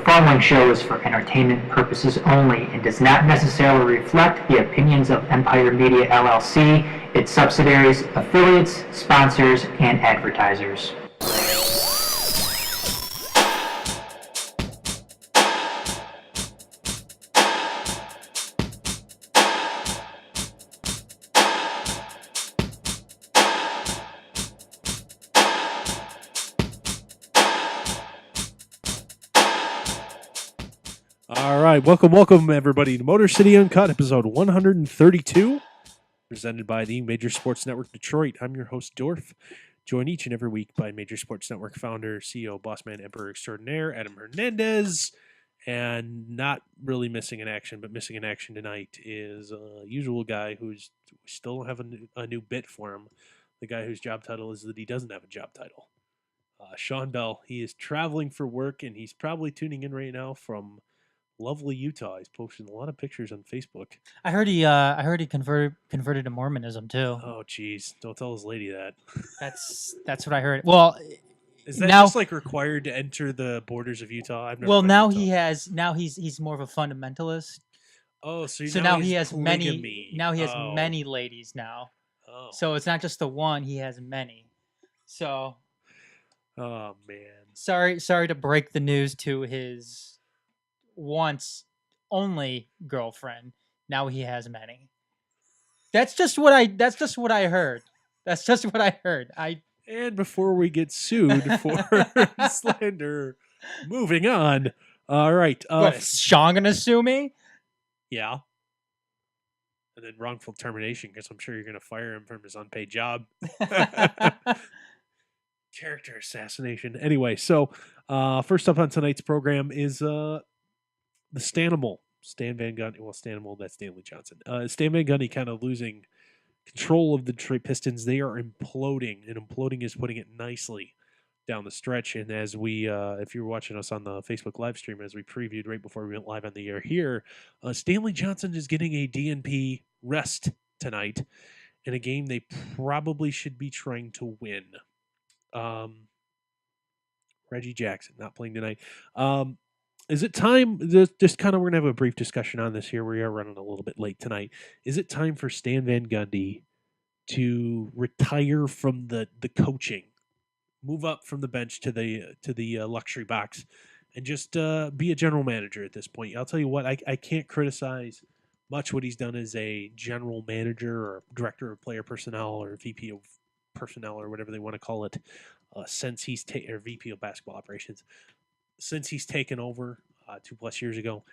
following show is for entertainment purposes only and does not necessarily reflect the opinions of Empire Media LLC, its subsidiaries, affiliates, sponsors, and advertisers. All right, welcome everybody to Motor City Uncut, episode 132, presented by the Major Sports Network Detroit. I'm your host, Dorf, joined each and every week by Major Sports Network founder, CEO, bossman, emperor extraordinaire, Adam Hernandez, and not really missing in action, but missing in action tonight is a usual guy who's still have a new bit for him, the guy whose job title is that he doesn't have a job title. Shawn Bell, he is traveling for work, and he's probably tuning in right now from lovely Utah. He's posting a lot of pictures on Facebook. I heard he converted to Mormonism too. Oh, geez, don't tell his lady that. That's what I heard. Well, is that now, just like required to enter the borders of Utah? I've never. Well, now he has. Now he's more of a fundamentalist. Oh, so now he has polygamy. Many. Now he has many ladies now. Oh. So it's not just the one; he has many. So. Oh man. Sorry to break the news to his once only girlfriend. Now he has many. That's just what I heard. And before we get sued for slander, moving on. All right. What, is Shawn gonna sue me? Yeah. And then wrongful termination, because I'm sure you're gonna fire him from his unpaid job. Character assassination. Anyway, so first up on tonight's program is the Stanimal, Stan Van Gundy. Well, Stanimal, that's Stanley Johnson. Stan Van Gundy kind of losing control of the Detroit Pistons. They are imploding, and imploding is putting it nicely down the stretch. And as we, if you're watching us on the Facebook live stream, as we previewed right before we went live on the air here, Stanley Johnson is getting a DNP rest tonight in a game they probably should be trying to win. Reggie Jackson not playing tonight. Is it time, just kind of, we're going to have a brief discussion on this here. We are running a little bit late tonight. Is it time for Stan Van Gundy to retire from the coaching, move up from the bench to the luxury box, and just be a general manager at this point? I'll tell you what, I can't criticize much what he's done as a general manager or director of player personnel or VP of personnel or whatever they want to call it, since he's or VP of basketball operations. Since he's taken over 2+ years ago,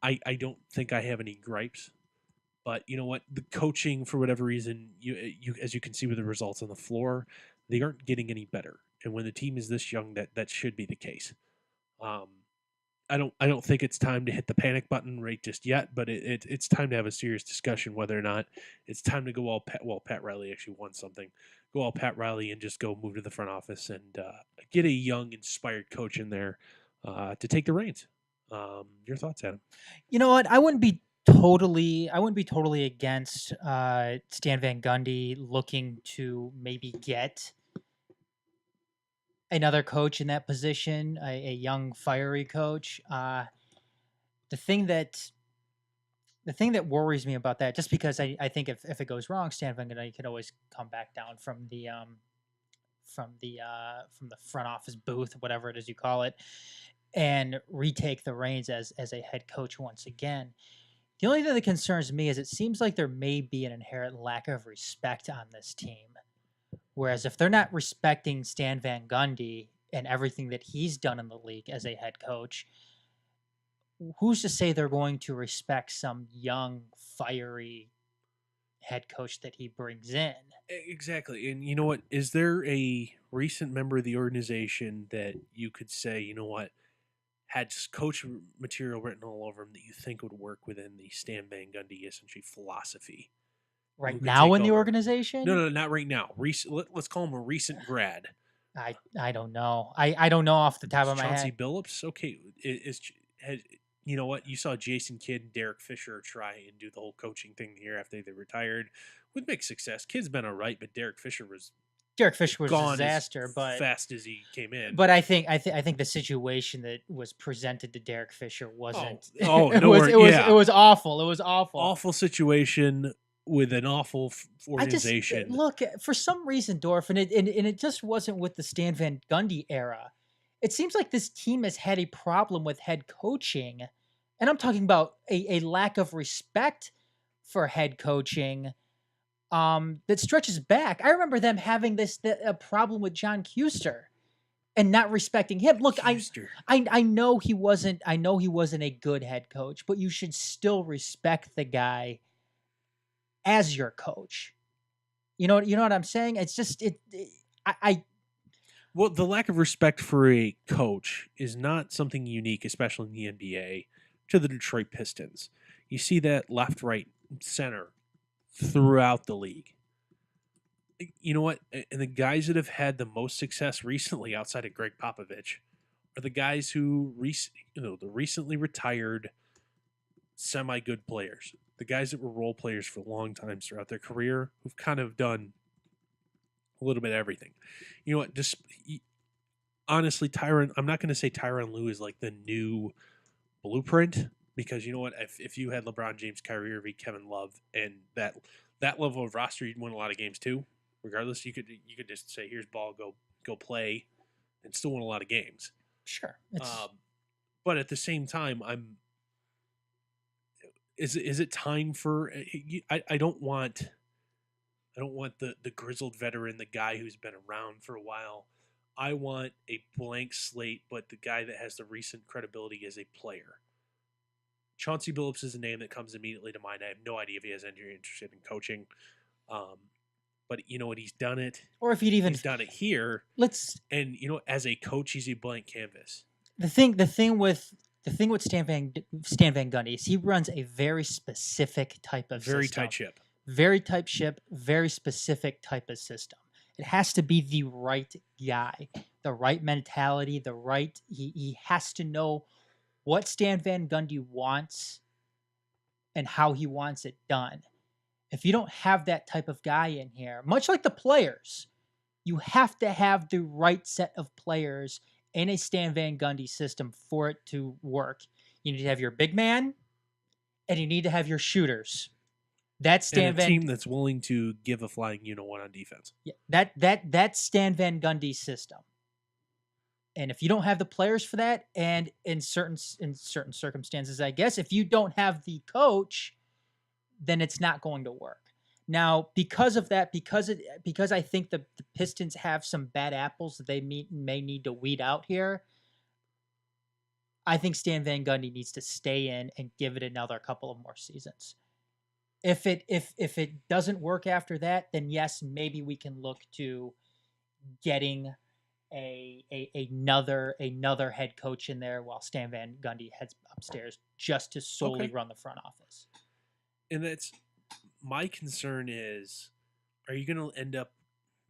I don't think I have any gripes. But you know what? The coaching, for whatever reason, you as you can see with the results on the floor, they aren't getting any better. And when the team is this young, that should be the case. I don't think it's time to hit the panic button right just yet, but it's time to have a serious discussion whether or not it's time to go all Pat. Well, Pat Riley actually won something. Go all Pat Riley and just go move to the front office and get a young, inspired coach in there to take the reins. Your thoughts, Adam? You know what? I wouldn't be totally against Stan Van Gundy looking to maybe get another coach in that position, a young, fiery coach. The thing that worries me about that, just because I think if it goes wrong, Stan Van Gundy could always come back down from the front office booth, whatever it is you call it, and retake the reins as a head coach once again. The only thing that concerns me is it seems like there may be an inherent lack of respect on this team. Whereas if they're not respecting Stan Van Gundy and everything that he's done in the league as a head coach, who's to say they're going to respect some young, fiery head coach that he brings in? Exactly. And you know what? Is there a recent member of the organization that you could say, you know what, had coach material written all over him that you think would work within the Stan Van Gundy essentially philosophy? Right now in the organization? No, not right now. Let's call him a recent grad. I don't know. I don't know off the top of my head. Chauncey Billups? Okay. You know what? You saw Jason Kidd and Derek Fisher try and do the whole coaching thing here after they retired with mixed success. Kidd's been all right, but Derek Fisher was Derek Fisher was a gone disaster, as but fast as he came in. But I think the situation that was presented to Derek Fisher wasn't. It was awful. It was awful. Awful situation with an awful I just organization. look for some reason, Dorf, and it just wasn't with the Stan Van Gundy era. It seems like this team has had a problem with head coaching, and I'm talking about a lack of respect for head coaching. That stretches back. I remember them having a problem with John Kuester and not respecting him. Look, I know he wasn't. I know he wasn't a good head coach, but you should still respect the guy as your coach. You know what I'm saying? It's just Well, the lack of respect for a coach is not something unique, especially in the NBA, to the Detroit Pistons. You see that left, right, center throughout the league. You know what? And the guys that have had the most success recently, outside of Greg Popovich, are the guys who the recently retired semi-good players. The guys that were role players for long times throughout their career, who've kind of done a little bit of everything. You know what? Just honestly, I'm not going to say Tyronn Lue is like the new blueprint, because you know what? If you had LeBron James, Kyrie Irving, Kevin Love, and that level of roster, you'd win a lot of games too. Regardless, you could just say, "Here's ball, go play," and still win a lot of games. Sure. But at the same time, Is it time for? I don't want the grizzled veteran, the guy who's been around for a while. I want a blank slate, but the guy that has the recent credibility as a player. Chauncey Billups is a name that comes immediately to mind. I have no idea if he has any interest in coaching, but you know what? He's done it. Or if he's done it here. And you know, as a coach, he's a blank canvas. The thing with Stan Van Gundy is he runs a very specific type of very system. tight ship. Very tight ship, very specific type of system. It has to be the right guy, the right mentality, he has to know what Stan Van Gundy wants and how he wants it done. If you don't have that type of guy in here, much like the players, you have to have the right set of players in a Stan Van Gundy system for it to work. You need to have your big man, and you need to have your shooters. That's team that's willing to give a flying one on defense. Yeah, that's Stan Van Gundy's system. And if you don't have the players for that, and in certain circumstances, I guess, if you don't have the coach, then it's not going to work. Now, because of that, because I think the Pistons have some bad apples that they may need to weed out here, I think Stan Van Gundy needs to stay in and give it another couple of more seasons. If it doesn't work after that, then yes, maybe we can look to getting another head coach in there while Stan Van Gundy heads upstairs just to solely run the front office. And that's my concern is, are you going to end up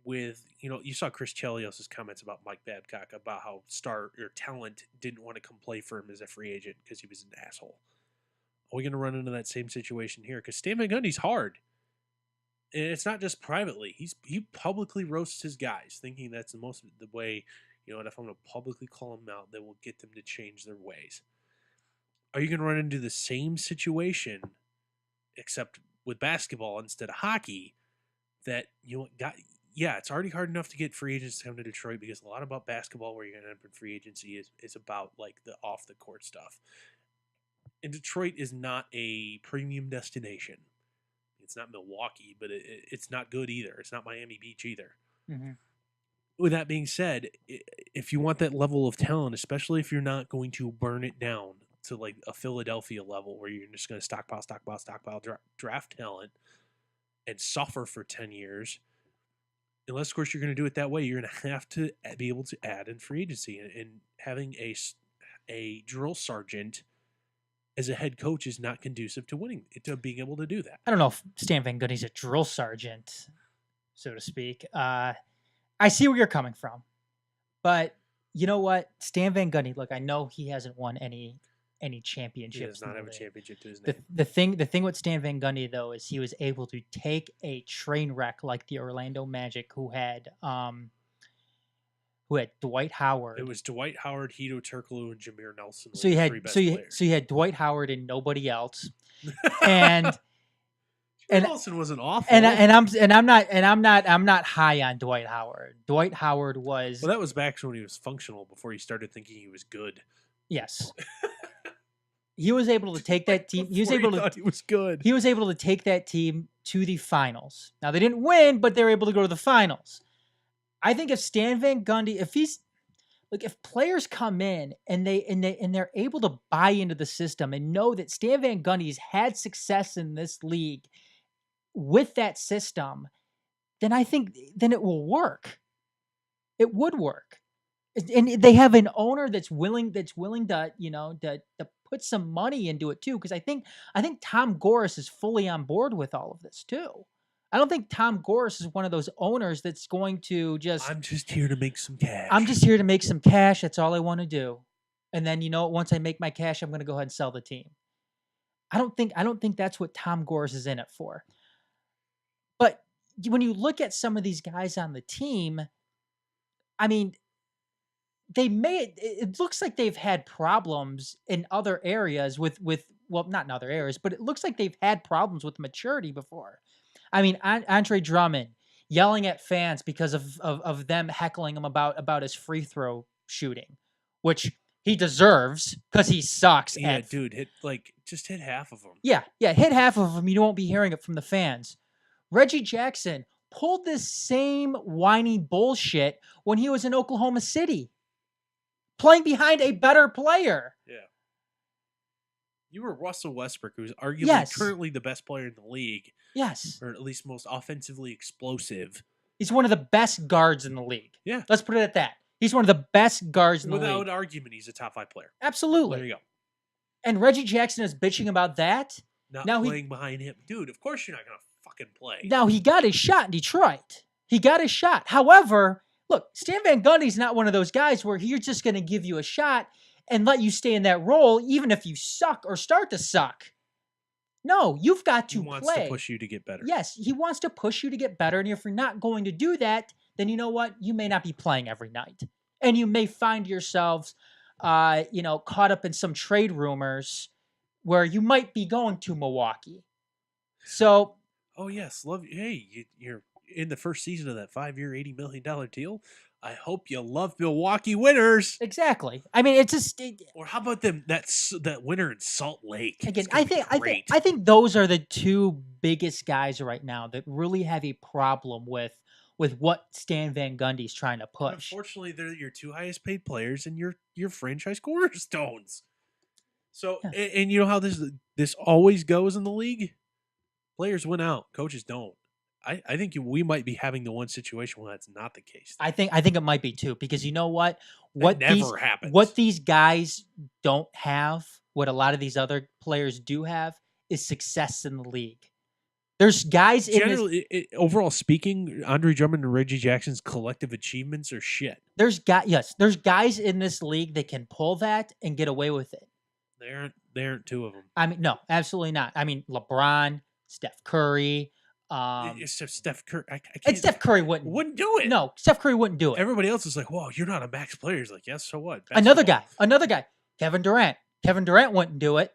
with, you saw Chris Chelios' comments about Mike Babcock about how star or talent didn't want to come play for him as a free agent because he was an asshole. Are we going to run into that same situation here? Because Stan Van Gundy's hard. And it's not just privately. He publicly roasts his guys, thinking that's the way, if I'm going to publicly call them out, that will get them to change their ways. Are you going to run into the same situation, except with basketball instead of hockey, that, it's already hard enough to get free agents to come to Detroit, because a lot about basketball where you're going to end up in free agency is about like the off-the-court stuff. And Detroit is not a premium destination. It's not Milwaukee, but it's not good either. It's not Miami Beach either. Mm-hmm. With that being said, if you want that level of talent, especially if you're not going to burn it down to like a Philadelphia level where you're just going to stockpile draft talent and suffer for 10 years, unless, of course, you're going to do it that way, you're going to have to be able to add in free agency. And having a drill sergeant as a head coach is not conducive to being able to do that. I don't know if Stan Van Gundy's a drill sergeant, so to speak. I see where you're coming from, but you know what? Stan Van Gundy, look, I know he hasn't won any any He championships. does not in have the a league. championship to his The, name. the thing with Stan Van Gundy though is he was able to take a train wreck like the Orlando Magic, who had Dwight Howard. It was Dwight Howard, Hito Turkoglu, and Jameer Nelson. So you the had three best players. so you had Dwight Howard and nobody else, and Jameer Nelson wasn't awful. I'm not high on Dwight Howard. Dwight Howard was Well, that was back when he was functional before he started thinking he was good. yes. He was able to take that team. He was able to. He was good. He was able to take that team to the finals. Now they didn't win, but they were able to go to the finals. I think if Stan Van Gundy, if players come in and they're able to buy into the system and know that Stan Van Gundy's had success in this league with that system, then I think it will work. It would work. And they have an owner that's willing to, to put some money into it too. Because I think Tom Gores is fully on board with all of this too. I don't think Tom Gores is one of those owners that's going to just. I'm just here to make some cash. I'm just here to make some cash. That's all I want to do. And then once I make my cash, I'm going to go ahead and sell the team. I don't think that's what Tom Gores is in it for. But when you look at some of these guys on the team, I mean, it looks like they've had problems in other areas with not in other areas, but it looks like they've had problems with maturity before. I mean, Andre Drummond yelling at fans because of them heckling him about his free throw shooting, which he deserves because he sucks. Yeah, dude, just hit half of them. Yeah, hit half of them. You won't be hearing it from the fans. Reggie Jackson pulled this same whiny bullshit when he was in Oklahoma City, playing behind a better player. Yeah. You were Russell Westbrook, who's arguably currently the best player in the league. Yes. Or at least most offensively explosive. He's one of the best guards in the league. Yeah. Let's put it at that. He's one of the best guards in the league. Without argument, he's a top 5 player. Absolutely. There you go. And Reggie Jackson is bitching about that. Not playing behind him. Dude, of course you're not going to fucking play. Now, he got his shot in Detroit. He got his shot. However, look, Stan Van Gundy's not one of those guys where he's just going to give you a shot and let you stay in that role, even if you suck or start to suck. No, you've got to play. He wants to push you to get better. Yes, he wants to push you to get better. And if you're not going to do that, then you know what? You may not be playing every night. And you may find yourselves, caught up in some trade rumors where you might be going to Milwaukee. So. Oh, yes. Hey, you're in the first season of that 5-year, $80 million deal. I hope you love Milwaukee winners. Exactly. I mean, it's just. Or how about them? That winner in Salt Lake. Again, I think those are the two biggest guys right now that really have a problem with what Stan Van Gundy's trying to push. Unfortunately, they're your 2 highest paid players and your franchise cornerstones. So, yeah. And you know how this always goes in the league? Players win out, coaches don't. I think we might be having the one situation where that's not the case. I think it might be too, because you know what? Happens. What these guys don't have, what a lot of these other players do have, is success in the league. There's guys overall speaking, Andre Drummond and Reggie Jackson's collective achievements are shit. There's guys in this league that can pull that and get away with it. They aren't 2 of them. I mean, no, absolutely not. I mean, LeBron, Steph Curry. Steph Curry. And Steph Curry wouldn't do it. No, Steph Curry wouldn't do it. Everybody else is like, "Whoa, you're not a max player." He's like, "Yes, so what?" Another guy, Kevin Durant. Kevin Durant wouldn't do it.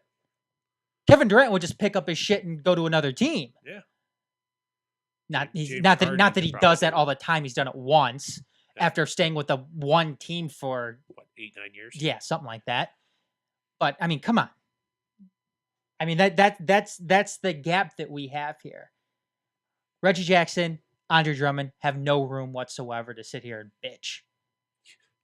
Kevin Durant would just pick up his shit and go to another team. Yeah. Not that he does that all the time. He's done it once after staying with the one team for 8-9 years. Yeah, something like that. But I mean, come on. I mean that's the gap that we have here. Reggie Jackson, Andre Drummond have no room whatsoever to sit here and bitch.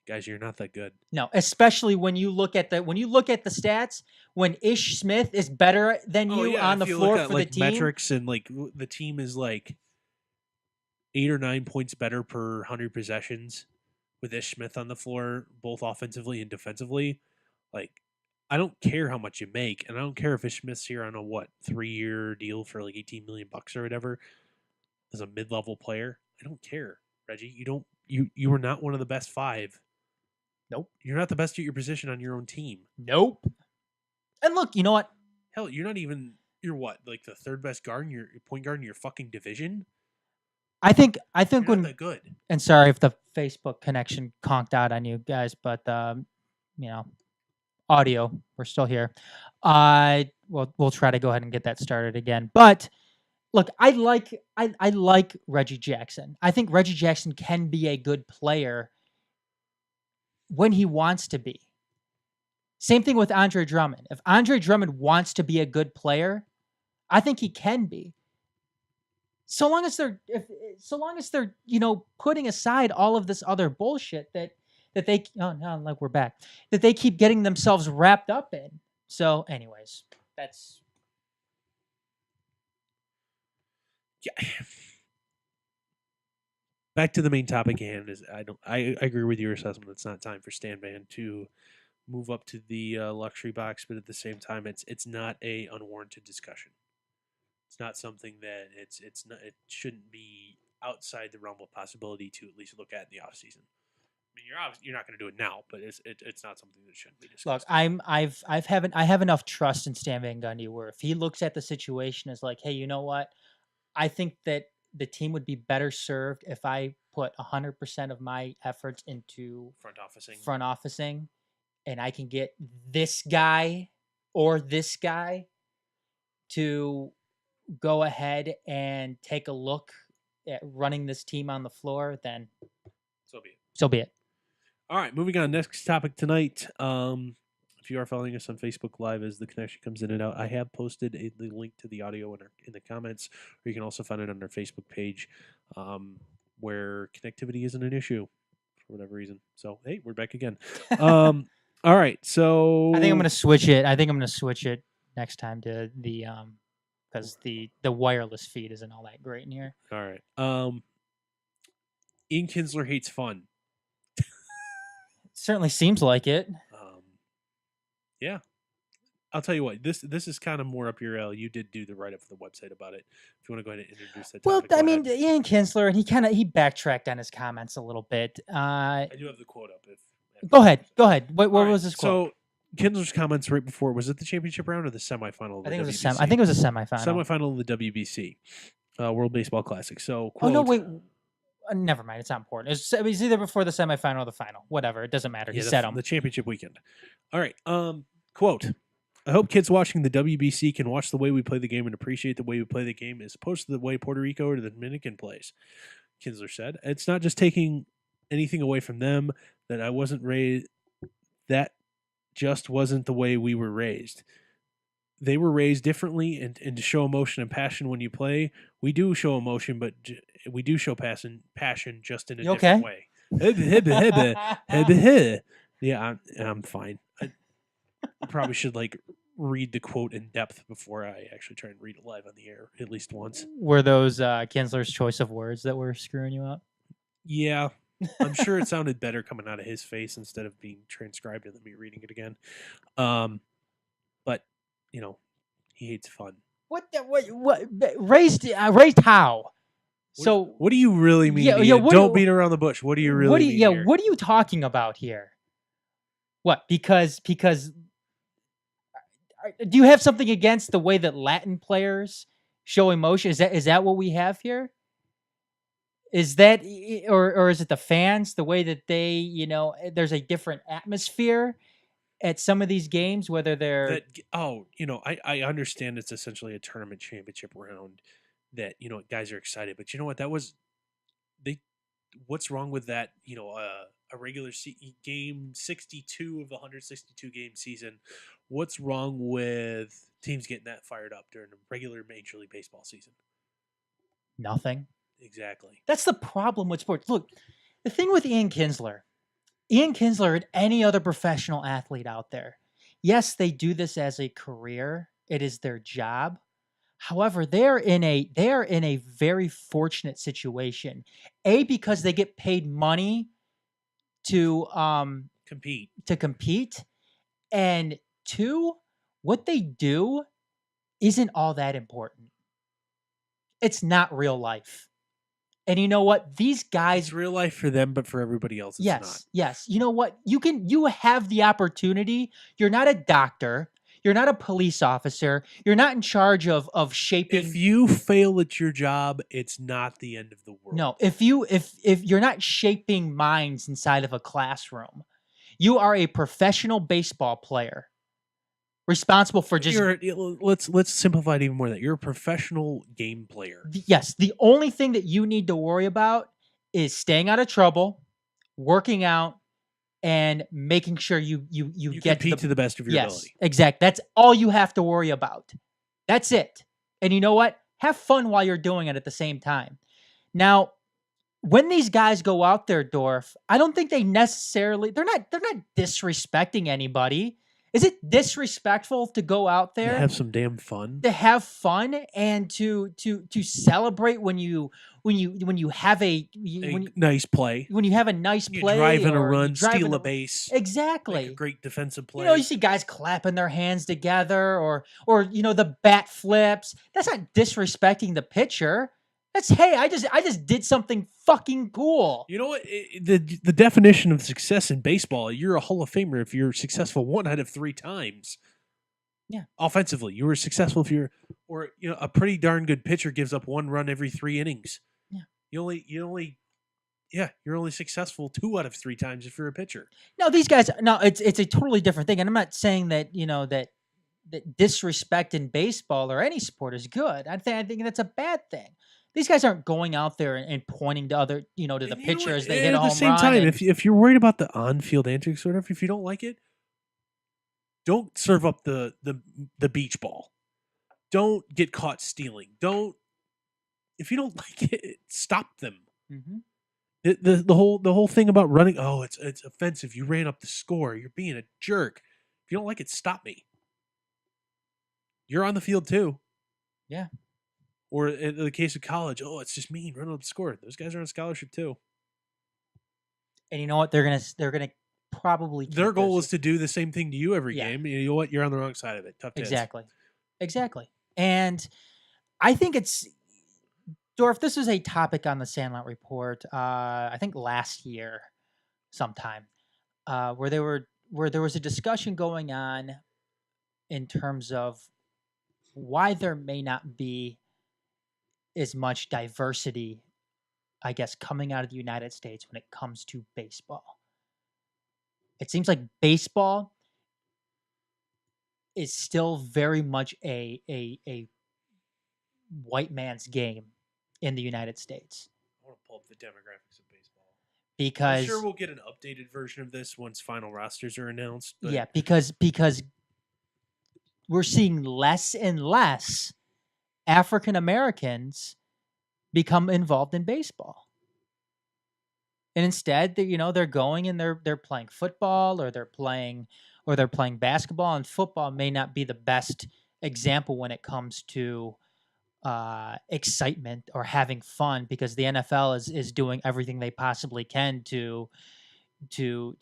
Guys, you're not that good. No, especially when you look at the stats, when Ish Smith is better than you on the floor for the team. Metrics and the team is 8 or 9 points better per 100 possessions with Ish Smith on the floor, both offensively and defensively. I don't care how much you make, and I don't care if Ish Smith's here on a 3-year deal for $18 million or whatever. As a mid-level player, I don't care, Reggie. You are not one of the best 5. Nope. You're not the best at your position on your own team. Nope. And look, you know what? Hell, you're what, like the third best guard in your point guard in your fucking division? I think You're not when, that good. and sorry if the Facebook connection conked out on you guys, but audio, we're still here. We'll try to go ahead and get that started again. But look, I like Reggie Jackson. I think Reggie Jackson can be a good player when he wants to be. Same thing with Andre Drummond. If Andre Drummond wants to be a good player, I think he can be. So long as they're putting aside all of this other bullshit that they we're back, that they keep getting themselves wrapped up in. So anyways, that's Yeah. Back to the main topic at hand is I agree with your assessment. It's not time for Stan Van to move up to the luxury box, but at the same time, it's not a unwarranted discussion. It's not something that it shouldn't be outside the realm of possibility to at least look at in the off season. I mean, you're not going to do it now, but it's not something that shouldn't be discussed. Look, I have enough trust in Stan Van Gundy where if he looks at the situation as like, hey, you know what, I think that the team would be better served if I put 100% of my efforts into front officing, and I can get this guy or this guy to go ahead and take a look at running this team on the floor, then so be it. All right, moving on. Next topic tonight. If you are following us on Facebook Live as the connection comes in and out, I have posted the link to the audio in the comments, or you can also find it on our Facebook page, where connectivity isn't an issue for whatever reason. So, hey, we're back again. All right, so I think I'm going to switch it. Next time to the because the wireless feed isn't all that great in here. All right. Ian Kinsler hates fun. Certainly seems like it. Yeah. I'll tell you what, this is kind of more up your alley. You did do the write-up for the website about it. If you want to go ahead and introduce that topic, well, I mean, Ian Kinsler, and he backtracked on his comments a little bit. I do have the quote up. Go ahead. What was his quote? So Kinsler's comments right before, was it the championship round or the semifinal of the WBC? I think it was a semifinal. Semifinal of the WBC, World Baseball Classic. So, quote, oh, no, wait. Never mind. It's not important. It was either before the semifinal or the final. Whatever. It doesn't matter. He said them. The championship weekend. All right. Quote, I hope kids watching the WBC can watch the way we play the game and appreciate the way we play the game as opposed to the way Puerto Rico or the Dominican plays. Kinsler said, it's not just taking anything away from them that I wasn't raised. That just wasn't the way we were raised. They were raised differently, and to show emotion and passion when you play, we do show emotion, but we do show passion just in a different way. Yeah, I'm fine. I probably should read the quote in depth before I actually try and read it live on the air at least once. Were those Kinsler's choice of words that were screwing you up? Yeah. I'm sure it sounded better coming out of his face instead of being transcribed and then me reading it again. But he hates fun. What raised how? So what do you really mean? Don't beat around the bush. What do you really mean? Here? What are you talking about here? What? Because do you have something against the way that Latin players show emotion? Is that what we have here? Is that or is it the fans, the way that they, there's a different atmosphere at some of these games, whether they're I understand it's essentially a tournament championship round that, guys are excited, but you know what? What's wrong with that? A regular game, 62 of the 162 game season. What's wrong with teams getting that fired up during a regular Major League Baseball season? Nothing. Exactly. That's the problem with sports. Look, the thing with Ian Kinsler and any other professional athlete out there, yes, they do this as a career. It is their job. However, they're in a very fortunate situation. A, because they get paid money to compete, and two, what they do isn't all that important. It's not real life. And you know what? These guys... It's real life for them, but for everybody else, it's not. Yes. You know what? You have the opportunity. You're not a doctor. You're not a police officer. You're not in charge of shaping. If you fail at your job, it's not the end of the world. No, if you're not shaping minds inside of a classroom, you are a professional baseball player responsible for just let's simplify it even more. That you're a professional game player. Yes, the only thing that you need to worry about is staying out of trouble, working out, and making sure you get compete to the best of your ability. Exactly. That's all you have to worry about. That's it. And you know what? Have fun while you're doing it at the same time. Now, when these guys go out there, Dorf, I don't think they're not disrespecting anybody. Is it disrespectful to go out there to have some damn fun? To have fun and to celebrate when you have a nice play. When you have a nice play, drive in a run, steal a base. Exactly. Make a great defensive play. You see guys clapping their hands together or the bat flips. That's not disrespecting the pitcher. That's, hey, I just did something fucking cool. You know what? The definition of success in baseball, you're a Hall of Famer if you're successful 1 out of 3 times. Yeah. Offensively, you were successful if you're a pretty darn good pitcher gives up 1 run every 3 innings. Yeah. You're only successful 2 out of 3 times if you're a pitcher. No, these guys, it's a totally different thing. And I'm not saying that, that disrespect in baseball or any sport is good. I think that's a bad thing. These guys aren't going out there and pointing to other, to the pitcher as they hit a home run. At the same time, if you're worried about the on-field antics, sort of, if you don't like it, don't serve up the beach ball. Don't get caught stealing. If you don't like it, stop them. Mm-hmm. The whole thing about running. Oh, it's offensive. You ran up the score. You're being a jerk. If you don't like it, stop me. You're on the field too. Yeah. Or in the case of college, oh, it's just mean, run up the score. Those guys are on scholarship too. And you know what? They're gonna probably their goal is to do the same thing to you every game. You know what? You're on the wrong side of it. Tough tits. Exactly. And I think it's Dorf. This was a topic on the Sandlot Report. I think last year, sometime, where there was a discussion going on in terms of why there may not be as much diversity, I guess, coming out of the United States when it comes to baseball. It seems like baseball is still very much a white man's game in the United States. I want to pull up the demographics of baseball. Because I'm sure we'll get an updated version of this once final rosters are announced. But yeah, because we're seeing less and less African Americans become involved in baseball. And instead, they're going and they're playing football or they're playing basketball, and football may not be the best example when it comes to excitement or having fun, because the NFL is doing everything they possibly can to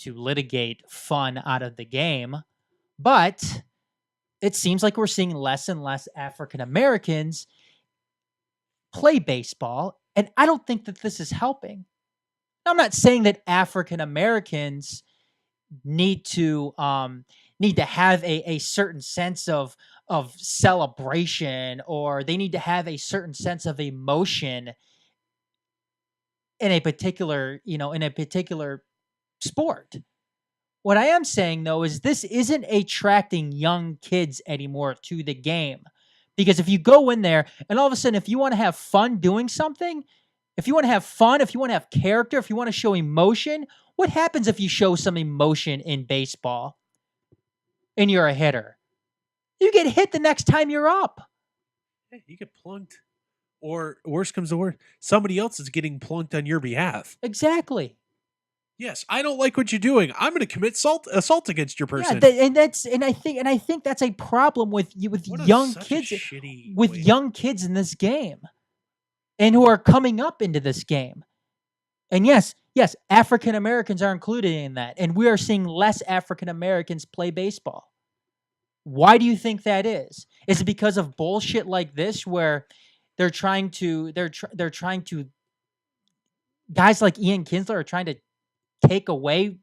litigate fun out of the game. But it seems like we're seeing less and less African Americans play baseball, and I don't think that this is helping. I'm not saying that African Americans need to have a certain sense of celebration, or they need to have a certain sense of emotion in a particular sport. What I am saying, though, is this isn't attracting young kids anymore to the game. Because if you go in there and all of a sudden, if you want to have fun doing something, if you want to have fun, if you want to have character, if you want to show emotion, what happens if you show some emotion in baseball and you're a hitter? You get hit the next time you're up. Hey, you get plunked. Or worse comes to worse, somebody else is getting plunked on your behalf. Exactly. Yes, I don't like what you're doing. I'm going to commit assault against your person. Yeah, and I think that's a problem with young kids, young kids in this game, and who are coming up into this game. And yes, African Americans are included in that, and we are seeing less African Americans play baseball. Why do you think that is? Is it because of bullshit like this, where they're trying to guys like Ian Kinsler are trying to take away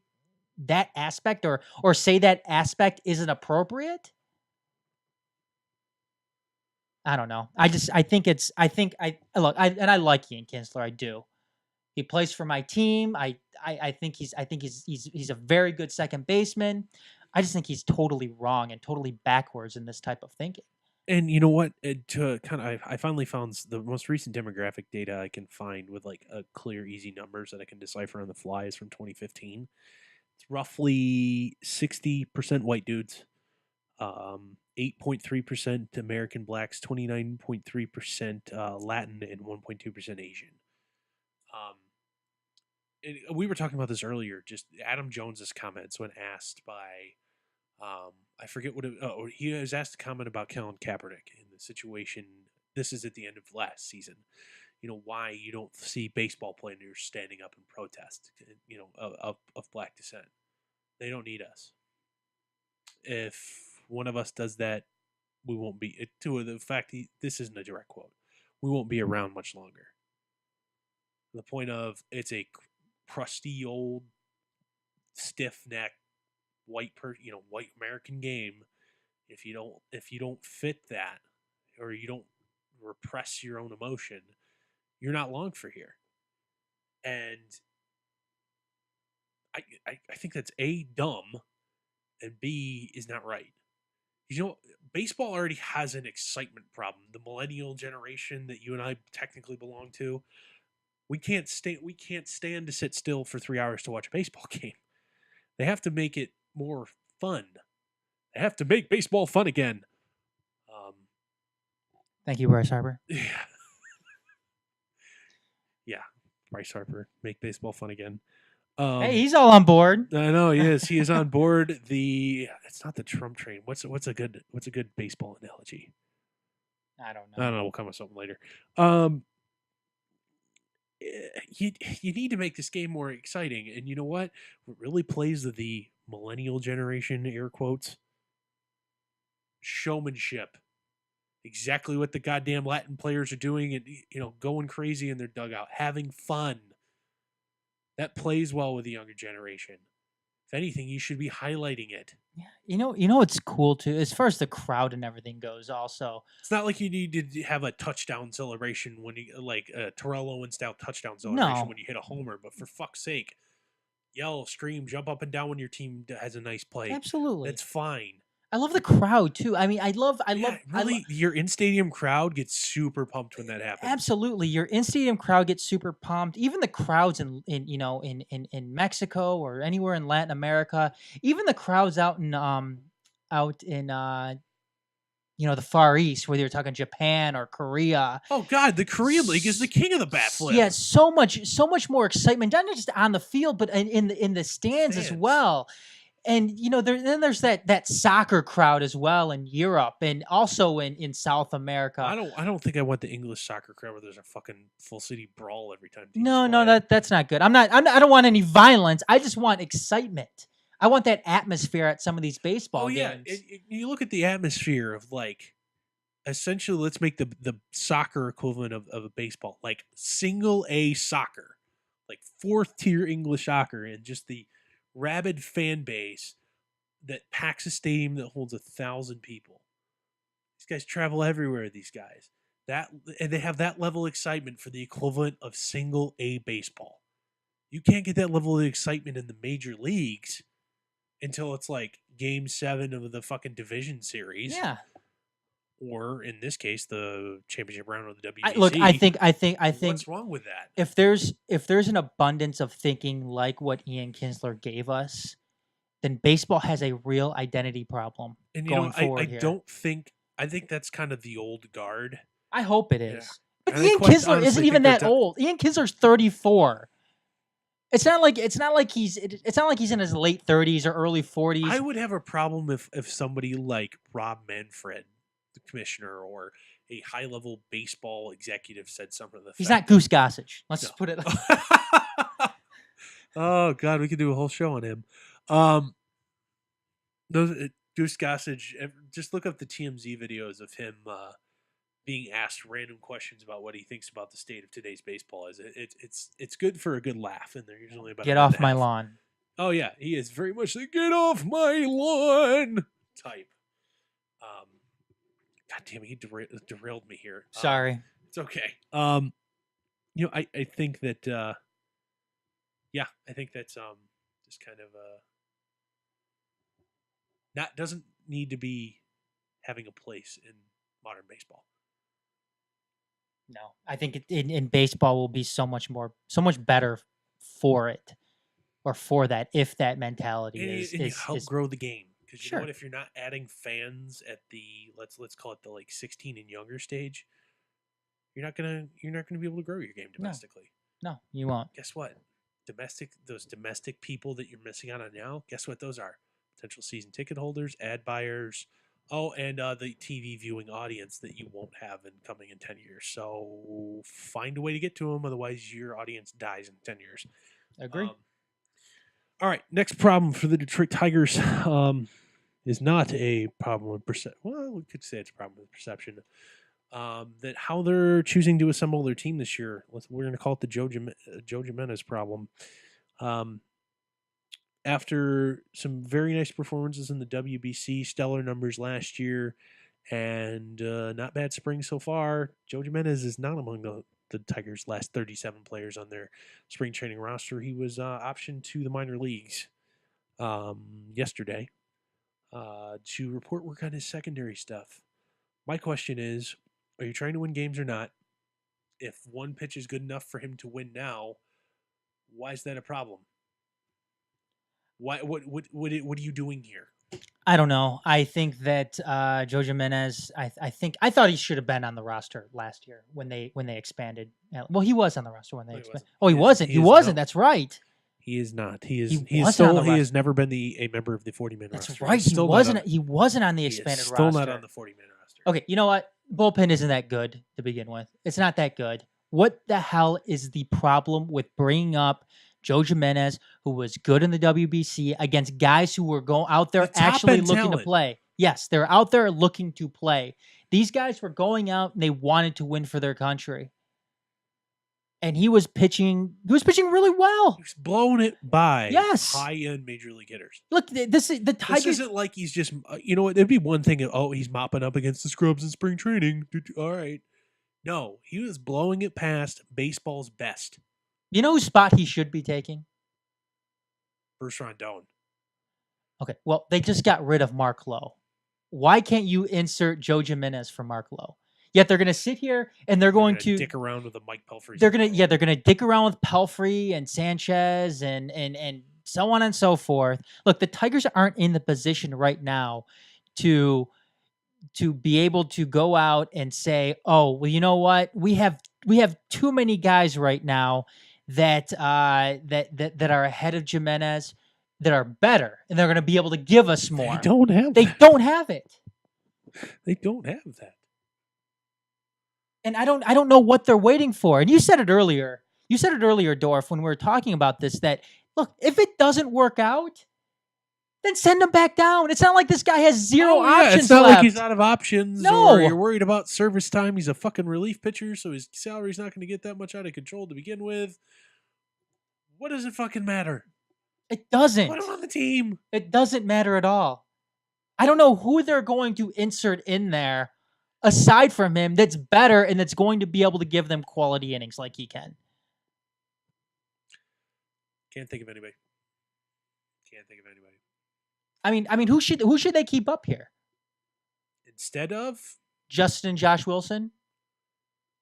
that aspect or say that aspect isn't appropriate? I don't know. I think I like Ian Kinsler. I do. He plays for my team. I think he's a very good second baseman. I just think he's totally wrong and totally backwards in this type of thinking. And you know what? I finally found the most recent demographic data I can find with like a clear, easy numbers that I can decipher on the fly is from 2015. It's roughly 60% white dudes, 8.3% American blacks, 29.3% Latin, and 1.2% Asian. We were talking about this earlier. Just Adam Jones's comments when asked by, I forget what he was asked to comment about Colin Kaepernick in the situation. This is at the end of last season. You know, why you don't see baseball players standing up and protest. You know, of black descent. They don't need us. If one of us does that, we won't be. To the fact, this isn't a direct quote. We won't be around much longer. The point of it's a crusty old stiff neck white American game. If you don't fit that, or you don't repress your own emotion, you're not long for here. And I think that's A, dumb, and B, is not right. You know, baseball already has an excitement problem. The millennial generation that you and I technically belong to, we can't stand to sit still for 3 hours to watch a baseball game. They have to make it more fun. They have to make baseball fun again. Thank you, Bryce Harper. Yeah, Bryce Harper, make baseball fun again. Hey, he's all on board. I know he is. He is on board. It's not the Trump train. What's a good baseball analogy? I don't know. We'll come with something later. You need to make this game more exciting. And you know what? What really plays to the millennial generation, air quotes, showmanship. Exactly what the goddamn Latin players are doing, and going crazy in their dugout, having fun. That plays well with the younger generation. If anything, you should be highlighting it. Yeah, you know what's cool too, as far as the crowd and everything goes. Also, it's not like you need to have a touchdown celebration when you like a Terrell Owens style touchdown celebration when you hit a homer. But for fuck's sake, yell, scream, jump up and down when your team has a nice play. Absolutely, that's fine. I love the crowd too. I mean, your in-stadium crowd gets super pumped when that happens. Absolutely, your in-stadium crowd gets super pumped. Even the crowds in Mexico or anywhere in Latin America, even the crowds out in the Far East, whether you're talking Japan or Korea. Oh God, the Korean League is the king of the bat flip. Yeah, so much more excitement, not just on the field, but in the stands as well. And then there's that soccer crowd as well in Europe and also in South America. I don't think I want the English soccer crowd where there's a fucking full city brawl every time. No, that's not good. I don't want any violence. I just want excitement. I want that atmosphere at some of these baseball games. You look at the atmosphere of like, essentially, let's make the soccer equivalent of a baseball, like single A soccer, like fourth tier English soccer, and just the rabid fan base that packs a stadium that holds 1,000 people. These guys travel everywhere. These guys and they have that level of excitement for the equivalent of single A baseball. You can't get that level of excitement in the major leagues until it's like Game 7 of the fucking division series. Yeah. Or in this case, the championship round of the WBC. Look, I think. What's wrong with that? If there's an abundance of thinking like what Ian Kinsler gave us, then baseball has a real identity problem. And going forward I think that's kind of the old guard. I hope it is. Yeah. But Ian Kinsler isn't even that old. Ian Kinsler's 34. It's not like he's in his late 30s or early 40s. I would have a problem if somebody like Rob Manfred, the commissioner, or a high-level baseball executive said something to the He's not Goose Gossage. Let's just put it Oh, God, we could do a whole show on him. Goose Gossage, just look up the TMZ videos of him being asked random questions about what he thinks about the state of today's baseball. It's good for a good laugh, and they're usually about get off my lawn. Oh, yeah, he is very much the get off my lawn type. God damn it, he derailed me here. Sorry. It's okay. I think that I think that's just kind of doesn't need to be having a place in modern baseball. No, I think in baseball will be so much better for it, or for that, if that mentality is you help grow the game. Because you Sure. know what, if you're not adding fans at the let's call it the 16 and younger stage, you're not gonna be able to grow your game domestically. No, you won't. Guess what? Those domestic people that you're missing out on now, guess what those are? Potential season ticket holders, ad buyers, and the TV viewing audience that you won't have coming in 10 years. So find a way to get to them, otherwise your audience dies in 10 years. Agree. All right, next problem for the Detroit Tigers is not a problem with perception. Well, we could say it's a problem with perception. That how they're choosing to assemble their team this year. We're going to call it the Joe Jimenez problem. After some very nice performances in the WBC, stellar numbers last year, and not bad spring so far, Joe Jimenez is not among the Tigers' last 37 players on their spring training roster. He was optioned to the minor leagues yesterday to report work on his secondary stuff. My question is, are you trying to win games or not? If one pitch is good enough for him to win now, why is that a problem? Why? What are you doing here? I don't know. I think that Joe Jimenez. I thought he should have been on the roster last year when they expanded. Well, he was on the roster when they expanded. Oh, he wasn't. He wasn't. That's right. He is not. He has never been a member of the 40-man roster. That's right. He wasn't on the expanded roster. Still not on the 40-man roster. Okay, you know what? Bullpen isn't that good to begin with. It's not that good. What the hell is the problem with bringing up Joe Jimenez, who was good in the WBC, against guys who were out there actually looking to play? Yes, they're out there looking to play. These guys were going out and they wanted to win for their country. And he was pitching really well. He's blowing it by yes. high-end major league hitters. Look, the Tigers. This isn't like he's just, it'd be one thing. He's mopping up against the scrubs in spring training. All right. No, he was blowing it past baseball's best. You know whose spot he should be taking? Bruce Rondon. Okay, well, they just got rid of Mark Lowe. Why can't you insert Joe Jimenez for Mark Lowe? Yet they're going to sit here and they're going to dick around with the Mike Pelfrey. They're going to dick around with Pelfrey and Sanchez and so on and so forth. Look, the Tigers aren't in the position right now to be able to go out and say, "Oh, well, you know what? We have too many guys right now that are ahead of Jimenez that are better, and they're going to be able to give us more." They don't have it. They don't have that. And I don't know what they're waiting for. And you said it earlier. Dorf, when we were talking about this, that look, if it doesn't work out, then send him back down. It's not like this guy has zero options. It's not left. like he's out of options. No. Or you're worried about service time. He's a fucking relief pitcher, so his salary's not going to get that much out of control to begin with. What does it fucking matter? It doesn't. Put him on the team. It doesn't matter at all. I don't know who they're going to insert in there aside from him that's better and that's going to be able to give them quality innings like he can. Can't think of anybody. I mean, who should they keep up here? Instead of Justin and Josh Wilson?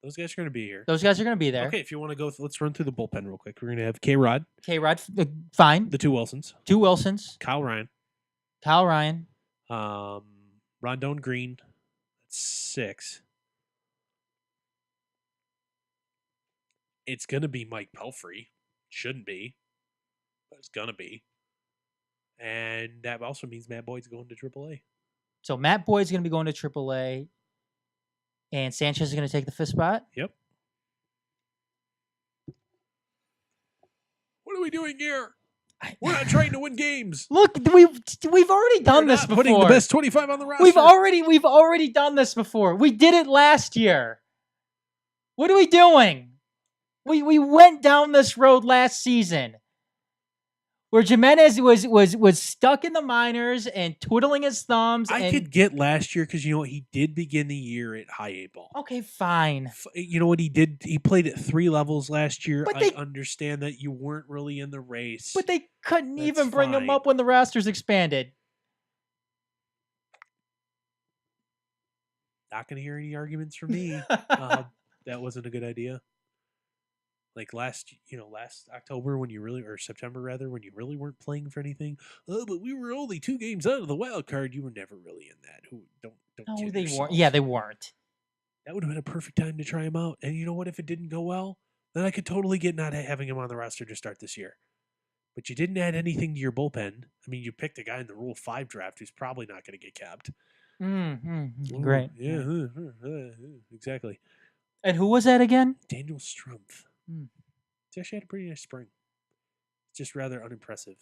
Those guys are going to be here. Those guys are going to be there. Okay, if you want to go, let's run through the bullpen real quick. We're going to have K-Rod. Fine. The two Wilsons. Kyle Ryan. Rondon Green. That's 6. It's going to be Mike Pelfrey. Shouldn't be, but it's going to be. And that also means Matt Boyd's going to AAA. So Matt Boyd's going to be going to AAA, and Sanchez is going to take the 5th spot? Yep. What are we doing here? We're not trying to win games. Look, we've already done this before. Putting the best 25 on the roster. We've already done this before. We did it last year. What are we doing? We went down this road last season where Jimenez was stuck in the minors and twiddling his thumbs. I could get last year because you know what, he did begin the year at high A ball. Okay, fine. You know what he did? He played at 3 levels last year. But I understand that you weren't really in the race. But they couldn't That's even bring him fine. up when the rosters expanded. Not going to hear any arguments from me. That wasn't a good idea. Like last October when you really, or September rather, when you really weren't playing for anything. Oh, but we were only 2 games out of the wild card. You were never really in that. Don't No, kid they yourself. weren't. Yeah, they weren't. That would have been a perfect time to try him out. And you know what? If it didn't go well, then I could totally get not having him on the roster to start this year. But you didn't add anything to your bullpen. I mean, you picked a guy in the Rule 5 draft who's probably not going to get kept. Great. Yeah, exactly. And who was that again? Daniel Strumpf. He actually had a pretty nice spring. Just rather unimpressive,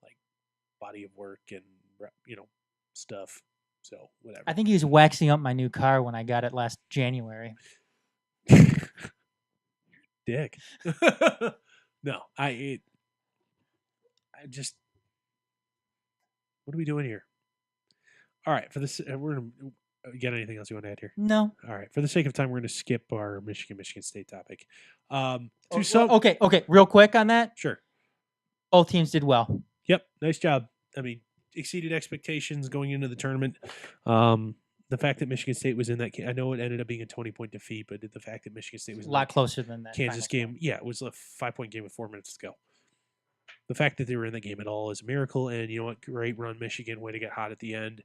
like body of work and stuff. So whatever. I think he was waxing up my new car when I got it last January. Dick. No, I just. What are we doing here? All right, for this, we're gonna get anything else you want to add here? No. All right, for the sake of time, we're going to skip our Michigan State topic. Okay, real quick on that. Sure. Both teams did well. Yep, nice job. I mean, exceeded expectations going into the tournament. The fact that Michigan State was in that game, I know it ended up being a 20-point defeat, but the fact that Michigan State was a lot closer than that Kansas game, it was a 5-point game with 4 minutes to go. The fact that they were in the game at all is a miracle, and you know what? Great run, Michigan. Way to get hot at the end.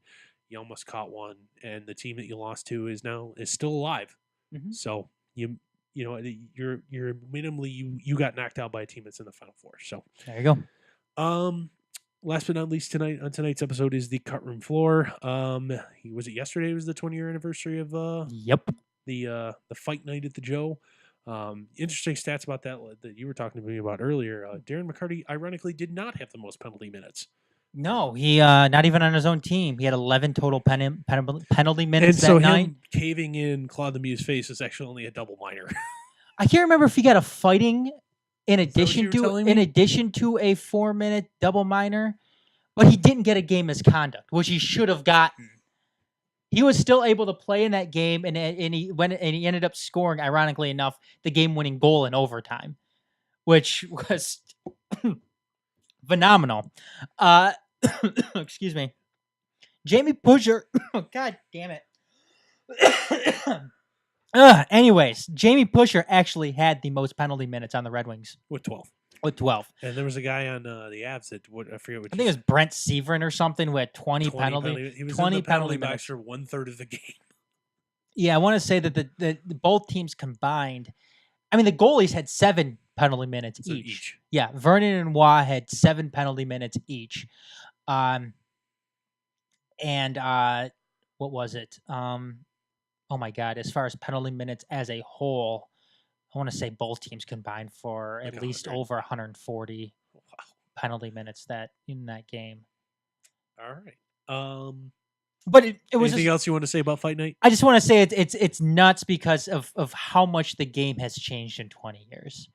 You almost caught one, and the team that you lost to is still alive. Mm-hmm. So you're minimally you got knocked out by a team that's in the Final Four. So there you go. Last but not least, tonight's episode is the cut room floor. Was it yesterday? It was the 20-year anniversary of the fight night at the Joe. Interesting stats about that you were talking to me about earlier. Darren McCarty ironically did not have the most penalty minutes. No, he not even on his own team. He had 11 total penalty minutes and so that night. Him caving in Claude Lemieux's face is actually only a double minor. I can't remember if he got a fighting in addition to a 4-minute double minor, but he didn't get a game misconduct, which he should have gotten. He was still able to play in that game, and he ended up scoring, ironically enough, the game-winning goal in overtime, which was phenomenal. Excuse me. Jamie Pusher. God damn it. Anyways, Jamie Pusher actually had the most penalty minutes on the Red Wings. With 12. And there was a guy on the Avs that I forget what. I think it was Brent Severin or something with 20 penalty. He was 20 in the penalty box minutes for 1/3 of the game. Yeah, I want to say that the both teams combined. I mean, the goalies had 7 penalty minutes each. Yeah, Vernon and Waugh had 7 penalty minutes each. And what was it? Oh my God! As far as penalty minutes as a whole, I want to say both teams combined for at least over 140 penalty minutes in that game. All right. But it was anything else you want to say about Fight Night? I just want to say it's nuts because of how much the game has changed in 20 years.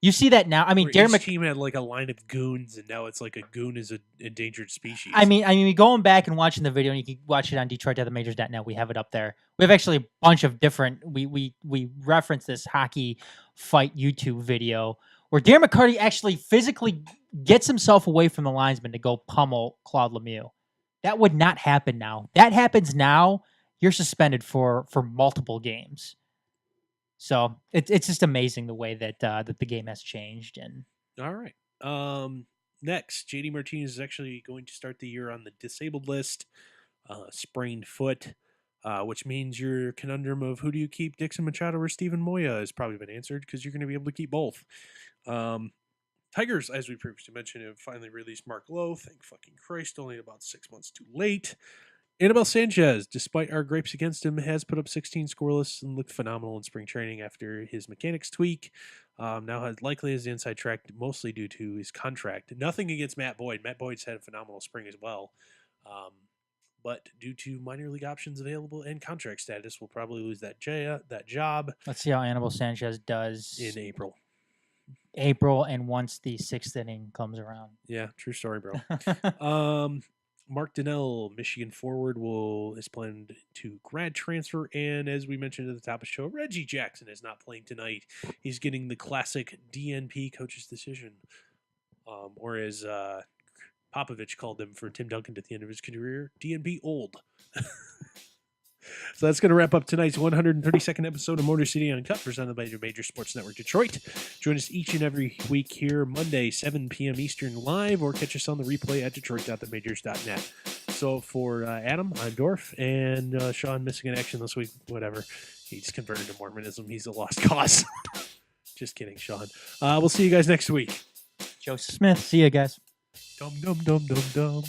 You see that now. I mean, each team had like a line of goons, and now it's like a goon is an endangered species. I mean, going back and watching the video, and you can watch it on DetroitDeathMajors.net. We have it up there. We have actually a bunch of different. We reference this hockey fight YouTube video where Darren McCarty actually physically gets himself away from the linesman to go pummel Claude Lemieux. That would not happen now. That happens now, you're suspended for multiple games. So it's just amazing the way that that the game has changed. And all right, next, JD Martinez is actually going to start the year on the disabled list, sprained foot, which means your conundrum of who do you keep, Dixon Machado or Steven Moya, has probably been answered because you're going to be able to keep both. Tigers, as we previously mentioned, have finally released Mark Lowe. Thank fucking Christ, only about 6 months too late. Anibal Sanchez, despite our gripes against him, has put up 16 scoreless and looked phenomenal in spring training after his mechanics tweak. Now has likely has the inside track, mostly due to his contract. Nothing against Matt Boyd. Matt Boyd's had a phenomenal spring as well. But due to minor league options available and contract status, we'll probably lose that job. Let's see how Anibal Sanchez does in April. April and once the 6th inning comes around. Yeah, true story, bro. Mark Donnell, Michigan forward, is planned to grad transfer, and as we mentioned at the top of the show, Reggie Jackson is not playing tonight. He's getting the classic DNP coach's decision, or as Popovich called him for Tim Duncan at the end of his career, DNP old. So that's going to wrap up tonight's 132nd episode of Motor City Uncut, presented by your major sports network, Detroit. Join us each and every week here, Monday, 7 p.m. Eastern, live, or catch us on the replay at detroit.themajors.net. So for Adam, I'm Dorf, and Shawn missing in action this week, whatever. He's converted to Mormonism. He's a lost cause. Just kidding, Shawn. We'll see you guys next week. Joseph Smith. See you guys. Dum, dum, dum, dum, dum.